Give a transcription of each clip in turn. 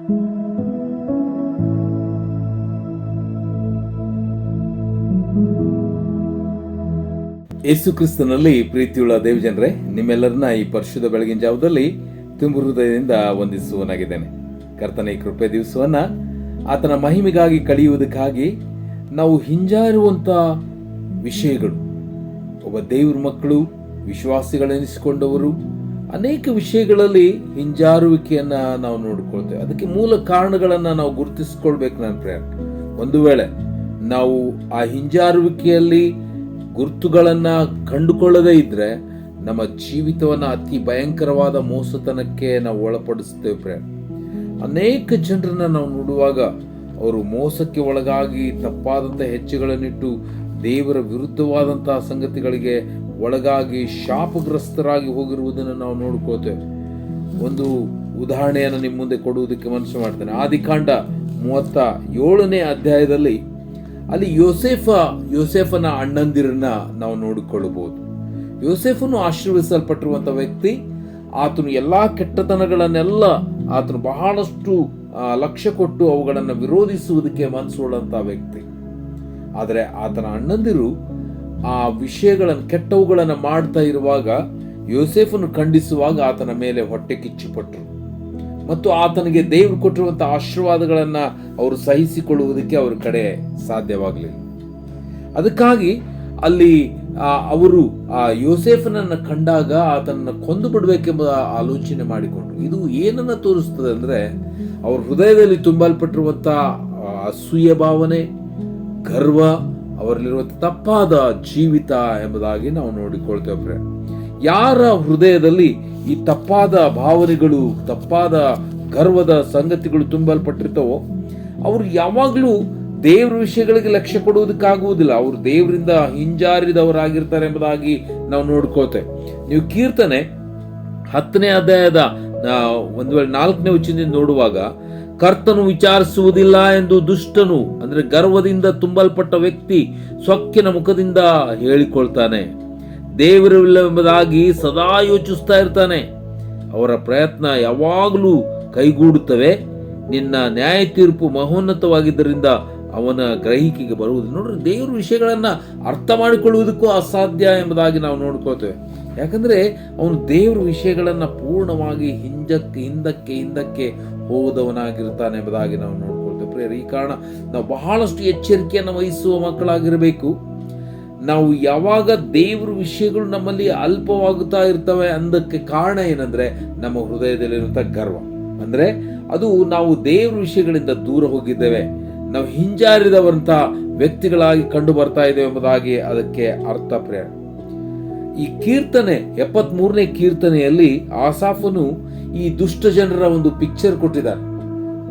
ಯೇಸು ಕ್ರಿಸ್ತನಲ್ಲಿ ಪ್ರೀತಿಯುಳ್ಳ ದೇವಜನರೇ, ನಿಮ್ಮೆಲ್ಲರನ್ನ ಈ ಪರಿಶುದ್ಧ ಬೆಳಗಿನ ಜಾವದಲ್ಲಿ ತುಂಬ ಹೃದಯದಿಂದ ವಂದಿಸುವನಾಗಿದ್ದೇನೆ. ಕರ್ತನ ಈ ಕೃಪೆ ದಿವಸವನ್ನ ಆತನ ಮಹಿಮೆಗಾಗಿ ಕಳೆಯುವುದಕ್ಕಾಗಿ ನಾವು ಹಿಂಜಾರುವಂಥ ವಿಷಯಗಳು, ಒಬ್ಬ ದೇವ್ರ ಮಕ್ಕಳು, ವಿಶ್ವಾಸಿಗಳೆನಿಸಿಕೊಂಡವರು ಅನೇಕ ವಿಷಯಗಳಲ್ಲಿ ಹಿಂಜಾರುವಿಕೆಯನ್ನ ನಾವು ನೋಡಿಕೊಳ್ತೇವೆ. ಅದಕ್ಕೆ ಮೂಲ ಕಾರಣಗಳನ್ನ ನಾವು ಗುರುತಿಸಿಕೊಳ್ಬೇಕು. ನನ್ನ ಪ್ರೇರಣೆ, ಒಂದು ವೇಳೆ ನಾವು ಆ ಹಿಂಜಾರುವಿಕೆಯಲ್ಲಿ ಗುರುತುಗಳನ್ನ ಕಂಡುಕೊಳ್ಳದೇ ಇದ್ರೆ ನಮ್ಮ ಜೀವಿತವನ್ನ ಅತಿ ಭಯಂಕರವಾದ ಮೋಸತನಕ್ಕೆ ನಾವು ಒಳಪಡಿಸ್ತೇವೆ. ಅನೇಕ ಜನರನ್ನ ನಾವು ನೋಡುವಾಗ ಅವರು ಮೋಸಕ್ಕೆ ಒಳಗಾಗಿ ತಪ್ಪಾದಂಥ ಹೆಜ್ಜೆಗಳನ್ನಿಟ್ಟು ದೇವರ ವಿರುದ್ಧವಾದಂತಹ ಸಂಗತಿಗಳಿಗೆ ಒಳಗಾಗಿ ಶಾಪಗ್ರಸ್ತರಾಗಿ ಹೋಗಿರುವುದನ್ನು ನಾವು ನೋಡ್ಕೋತೇವೆ. ಒಂದು ಉದಾಹರಣೆಯನ್ನು ನಿಮ್ಮ ಮುಂದೆ ಕೊಡುವುದಕ್ಕೆ ಮನಸ್ಸು ಮಾಡ್ತೇನೆ. ಆದಿಕಾಂಡ 37ನೇ ಅಧ್ಯಾಯದಲ್ಲಿ ಅಲ್ಲಿ ಯೋಸೇಫನ ಅಣ್ಣಂದಿರನ್ನ ನಾವು ನೋಡಿಕೊಳ್ಳಬಹುದು. ಯೋಸೇಫನು ಆಶೀರ್ವದಿಸಲ್ಪಟ್ಟಿರುವಂತ ವ್ಯಕ್ತಿ. ಆತನು ಎಲ್ಲಾ ಕೆಟ್ಟತನಗಳನ್ನೆಲ್ಲ ಆತನು ಬಹಳಷ್ಟು ಲಕ್ಷ್ಯ ಕೊಟ್ಟು ಅವುಗಳನ್ನು ವಿರೋಧಿಸುವುದಕ್ಕೆ ಮನಸ್ಸುಳ್ಳಂತ ವ್ಯಕ್ತಿ. ಆದರೆ ಆತನ ಅಣ್ಣಂದಿರು ಆ ವಿಷಯಗಳನ್ನು, ಕೆಟ್ಟವುಗಳನ್ನು ಮಾಡ್ತಾ ಇರುವಾಗ ಯೋಸೇಫನು ಖಂಡಿಸುವಾಗ ಆತನ ಮೇಲೆ ಹೊಟ್ಟೆ ಕಿಚ್ಚಿಪಟ್ಟರು ಮತ್ತು ಆತನಿಗೆ ದೇವರು ಕೊಟ್ಟಿರುವಂತಹ ಆಶೀರ್ವಾದಗಳನ್ನ ಅವರು ಸಹಿಸಿಕೊಳ್ಳುವುದಕ್ಕೆ ಅವರ ಕಡೆ ಸಾಧ್ಯವಾಗಲಿಲ್ಲ. ಅದಕ್ಕಾಗಿ ಅಲ್ಲಿ ಅವರು ಆ ಯೋಸೇಫನನ್ನ ಕಂಡಾಗ ಆತನನ್ನ ಕೊಂದು ಬಿಡಬೇಕೆಂಬ ಆಲೋಚನೆ ಮಾಡಿಕೊಂಡ್ರು. ಇದು ಏನನ್ನ ತೋರಿಸ್ತದೆ ಅಂದ್ರೆ ಅವ್ರ ಹೃದಯದಲ್ಲಿ ತುಂಬಲ್ಪಟ್ಟಿರುವಂತಹ ಅಸೂಯೆ ಭಾವನೆ, ಗರ್ವ, ಅವರಲ್ಲಿರುವಂಥ ತಪ್ಪಾದ ಜೀವಿತ ಎಂಬುದಾಗಿ ನಾವು ನೋಡಿಕೊಳ್ತೇವೆ. ಯಾರ ಹೃದಯದಲ್ಲಿ ಈ ತಪ್ಪಾದ ಭಾವನೆಗಳು, ತಪ್ಪಾದ ಗರ್ವದ ಸಂಗತಿಗಳು ತುಂಬಲ್ಪಟ್ಟಿರ್ತವೋ ಅವರು ಯಾವಾಗಲೂ ದೇವ್ರ ವಿಷಯಗಳಿಗೆ ಲಕ್ಷ್ಯ ಕೊಡುವುದಕ್ಕಾಗುವುದಿಲ್ಲ. ಅವರು ದೇವರಿಂದ ಹಿಂಜಾರಿದವರಾಗಿರ್ತಾರೆ ಎಂಬುದಾಗಿ ನಾವು ನೋಡ್ಕೋತೇವೆ. ನೀವು ಕೀರ್ತನೆ 10ನೇ ಅಧ್ಯಾಯದ 4ನೇ ವಚನದಿಂದ ನೋಡುವಾಗ, ಕರ್ತನು ವಿಚಾರಿಸುವುದಿಲ್ಲ ಎಂದು ದುಷ್ಟನು, ಅಂದ್ರೆ ಗರ್ವದಿಂದ ತುಂಬಲ್ಪಟ್ಟ ವ್ಯಕ್ತಿ ಸೊಕ್ಕಿನ ಮುಖದಿಂದ ಹೇಳಿಕೊಳ್ತಾನೆ. ದೇವರಿಲ್ಲವೆಂಬುದಾಗಿ ಸದಾ ಯೋಚಿಸ್ತಾ ಇರ್ತಾನೆ. ಅವರ ಪ್ರಯತ್ನ ಯಾವಾಗಲೂ ಕೈಗೂಡುತ್ತವೆ. ನಿನ್ನ ನ್ಯಾಯ ತೀರ್ಪು ಮಹೋನ್ನತವಾಗಿದ್ದರಿಂದ ಅವನ ಗ್ರಹಿಕೆಗೆ ಬರುವುದು. ನೋಡ್ರಿ, ದೇವರ ವಿಷಯಗಳನ್ನ ಅರ್ಥ ಮಾಡಿಕೊಳ್ಳುವುದಕ್ಕೂ ಅಸಾಧ್ಯ ಎಂಬುದಾಗಿ ನಾವು ನೋಡ್ಕೋತೇವೆ. ಯಾಕಂದ್ರೆ ಅವನು ದೇವರ ವಿಷಯಗಳನ್ನ ಪೂರ್ಣವಾಗಿ ಹಿಂದಕ್ಕೆ ಹೋದವನಾಗಿರ್ತಾನೆ ಎಂಬುದಾಗಿ ನಾವು ನೋಡ್ಕೊಳ್ತೇವೆ. ಪ್ರಿಯರೇ, ಈ ಕಾರಣ ನಾವು ಬಹಳಷ್ಟು ಎಚ್ಚರಿಕೆಯನ್ನು ವಹಿಸುವ ಮಕ್ಕಳಾಗಿರಬೇಕು. ನಾವು ಯಾವಾಗ ದೇವರ ವಿಷಯಗಳು ನಮ್ಮಲ್ಲಿ ಅಲ್ಪವಾಗುತ್ತಾ ಇರ್ತವೆ ಅಂದಕ್ಕೆ ಕಾರಣ ಏನಂದ್ರೆ ನಮ್ಮ ಹೃದಯದಲ್ಲಿರುವಂತ ಗರ್ವ. ಅಂದ್ರೆ ಅದು ನಾವು ದೇವರ ವಿಷಯಗಳಿಂದ ದೂರ ಹೋಗಿದ್ದೇವೆ, ನಾವು ಹಿಂಜಾರಿದವಂತ ವ್ಯಕ್ತಿಗಳಾಗಿ ಕಂಡು ಬರ್ತಾ ಇದ್ದೇವೆ ಎಂಬುದಾಗಿ ಅದಕ್ಕೆ ಅರ್ಥ. ಪ್ರೇರಣೆ, ಈ ಕೀರ್ತನೆ 73ನೇ ಕೀರ್ತನೆಯಲ್ಲಿ ಆಸಾಫನು ಈ ದುಷ್ಟ ಜನರ ಒಂದು ಪಿಕ್ಚರ್ ಕೊಟ್ಟಿದ್ದಾರೆ.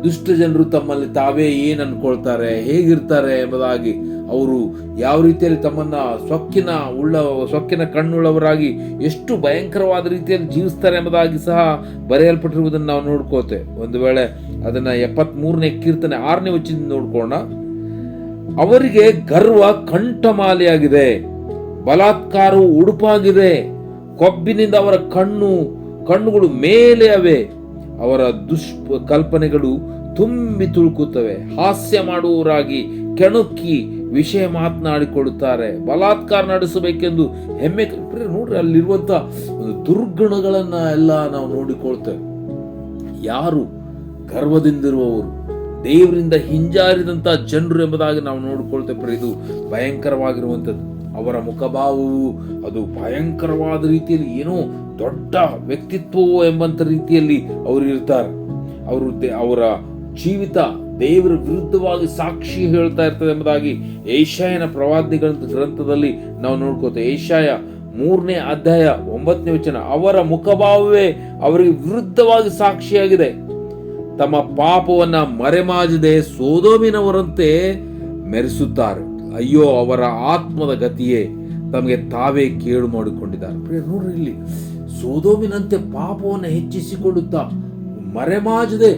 ದುಷ್ಟ ಜನರು ತಮ್ಮಲ್ಲಿ ತಾವೇ ಏನ್ ಅನ್ಕೊಳ್ತಾರೆ, ಹೇಗಿರ್ತಾರೆ ಎಂಬುದಾಗಿ, ಅವರು ಯಾವ ರೀತಿಯಲ್ಲಿ ತಮ್ಮನ್ನ ಸೊಕ್ಕಿನ ಕಣ್ಣುಳ್ಳವರಾಗಿ ಎಷ್ಟು ಭಯಂಕರವಾದ ರೀತಿಯಲ್ಲಿ ಜೀವಿಸ್ತಾರೆ ಎಂಬುದಾಗಿ ಸಹ ಬರೆಯಲ್ಪಟ್ಟಿರುವುದನ್ನು ನಾವು ನೋಡ್ಕೋತೇವೆ. ಒಂದು ವೇಳೆ ಅದನ್ನ 73ನೇ ಕೀರ್ತನೆ 6ನೇ ವಚನದಿಂದ ನೋಡ್ಕೋಣ. ಅವರಿಗೆ ಗರ್ವ ಕಂಠಮಾಲೆಯಾಗಿದೆ, ಬಲಾತ್ಕಾರವು ಉಡುಪಾಗಿದೆ, ಕೊಬ್ಬಿನಿಂದ ಅವರ ಕಣ್ಣುಗಳು ಮೇಲೆ ಅವೆ, ಅವರ ದುಷ್ಕಲ್ಪನೆಗಳು ತುಂಬಿ ತುಳುಕುತ್ತವೆ, ಹಾಸ್ಯ ಮಾಡುವವರಾಗಿ ಕೆಣುಕಿ ವಿಷಯ ಮಾತನಾಡಿಕೊಳ್ಳುತ್ತಾರೆ, ಬಲಾತ್ಕಾರ ನಡೆಸಬೇಕೆಂದು ಹೆಮ್ಮೆ. ನೋಡ್ರಿ, ಅಲ್ಲಿರುವಂತ ಒಂದು ದುರ್ಗುಣಗಳನ್ನ ಎಲ್ಲ ನಾವು ನೋಡಿಕೊಳ್ತೇವೆ. ಯಾರು ಗರ್ವದಿಂದಿರುವವರು, ದೇವರಿಂದ ಹಿಂಜಾರಿದಂತ ಜನರು ಎಂಬುದಾಗಿ ನಾವು ನೋಡಿಕೊಳ್ತೇವೆ. ಇದು ಭಯಂಕರವಾಗಿರುವಂಥದ್ದು. ಅವರ ಮುಖಭಾವವು ಅದು ಭಯಂಕರವಾದ ರೀತಿಯಲ್ಲಿ ಏನೋ ದೊಡ್ಡ ವ್ಯಕ್ತಿತ್ವವೋ ಎಂಬಂತ ರೀತಿಯಲ್ಲಿ ಅವರು ಇರ್ತಾರೆ. ಅವರ ಜೀವಿತ ದೇವರ ವಿರುದ್ಧವಾಗಿ ಸಾಕ್ಷಿ ಹೇಳ್ತಾ ಇರ್ತದೆ ಎಂಬುದಾಗಿ ಏಷಾಯನ ಪ್ರವಾದಿಗಳ ಗ್ರಂಥದಲ್ಲಿ ನಾವು ನೋಡ್ಕೋತೇವೆ. ಏಷಾಯ 3ನೇ ಅಧ್ಯಾಯ 9ನೇ ವಚನ, ಅವರ ಮುಖಭಾವವೇ ಅವರಿಗೆ ವಿರುದ್ಧವಾಗಿ ಸಾಕ್ಷಿಯಾಗಿದೆ. ತಮ್ಮ ಪಾಪವನ್ನ ಮರೆಮಾಚದೆ ಸೋದೋಮಿನವರಂತೆ ಮೆರೆಸುತ್ತಾರೆ. ಅಯ್ಯೋ, ಅವರ ಆತ್ಮದ ಗತಿಯೇ, ತಮಗೆ ತಾವೇ ಕೇಳು ಮಾಡಿಕೊಂಡಿದ್ದಾರೆ. ನೋಡ್ರಿ, ಇಲ್ಲಿ ಸೋದೋಮಿನಂತೆ ಪಾಪವನ್ನು ಹೆಚ್ಚಿಸಿಕೊಳ್ಳುತ್ತಾ ಮರೆಮಾಚದೆ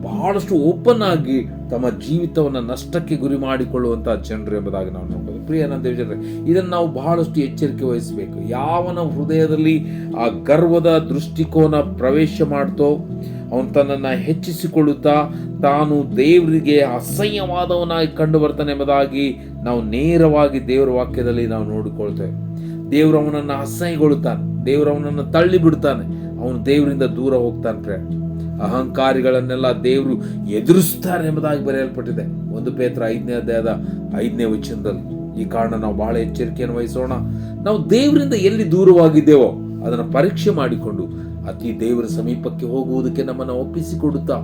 ಬಹಳಷ್ಟು ಓಪನ್ ಆಗಿ ತಮ್ಮ ಜೀವಿತವನ್ನು ನಷ್ಟಕ್ಕೆ ಗುರಿ ಮಾಡಿಕೊಳ್ಳುವಂತಹ ಜನರು ಎಂಬುದಾಗಿ ನಾವು ನೋಡ್ಬೋದು. ಪ್ರಿಯ ನನ್ನ ದೇವಜನರೇ, ಇದನ್ನು ನಾವು ಬಹಳಷ್ಟು ಎಚ್ಚರಿಕೆ ವಹಿಸಬೇಕು. ಯಾವನ ಹೃದಯದಲ್ಲಿ ಆ ಗರ್ವದ ದೃಷ್ಟಿಕೋನ ಪ್ರವೇಶ ಮಾಡ್ತೋ, ಅವನು ತನ್ನನ್ನು ಹೆಚ್ಚಿಸಿಕೊಳ್ಳುತ್ತಾ ತಾನು ದೇವರಿಗೆ ಅಸಹ್ಯವಾದವನಾಗಿ ಕಂಡು ಬರ್ತಾನೆ ಎಂಬುದಾಗಿ ನಾವು ನೇರವಾಗಿ ದೇವರ ವಾಕ್ಯದಲ್ಲಿ ನಾವು ನೋಡಿಕೊಳ್ತೇವೆ. ದೇವರು ಅವನನ್ನು ಅಸಹ್ಯಗೊಳ್ಳುತ್ತಾನೆ, ದೇವರು ಅವನನ್ನು ತಳ್ಳಿ ಬಿಡ್ತಾನೆ, ಅವನು ದೇವರಿಂದ ದೂರ ಹೋಗ್ತಾನೆ. ಅಹಂಕಾರಿಗಳನ್ನೆಲ್ಲ ದೇವರು ಎದುರಿಸ್ತಾರೆ ಎಂಬುದಾಗಿ ಬರೆಯಲ್ಪಟ್ಟಿದೆ 1 ಪೇತ್ರ 5ನೇ ಅಧ್ಯಾಯದ 5ನೇ ವಚನದಲ್ಲಿ. ಈ ಕಾರಣ ನಾವು ಬಹಳ ಎಚ್ಚರಿಕೆಯನ್ನು ವಹಿಸೋಣ. ನಾವು ದೇವರಿಂದ ಎಲ್ಲಿ ದೂರವಾಗಿದ್ದೇವೋ ಅದನ್ನು ಪರೀಕ್ಷೆ ಮಾಡಿಕೊಂಡು ಅತಿ ದೇವರ ಸಮೀಪಕ್ಕೆ ಹೋಗುವುದಕ್ಕೆ ನಮ್ಮನ್ನು ಒಪ್ಪಿಸಿಕೊಡುತ್ತಾ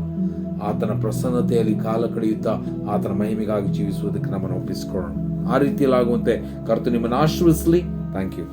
ಆತನ ಪ್ರಸನ್ನತೆಯಲ್ಲಿ ಕಾಲ ಕಳೆಯುತ್ತಾ ಆತನ ಮಹಿಮೆಗಾಗಿ ಜೀವಿಸುವುದಕ್ಕೆ ನಮ್ಮನ್ನು ಒಪ್ಪಿಸಿಕೊಳ್ಳೋಣ. ಆ ರೀತಿಯಲ್ಲಿ ಆಗುವಂತೆ ಕರ್ತನು ನಿಮ್ಮನ್ನು ಆಶೀರ್ವದಿಸಲಿ. Thank you.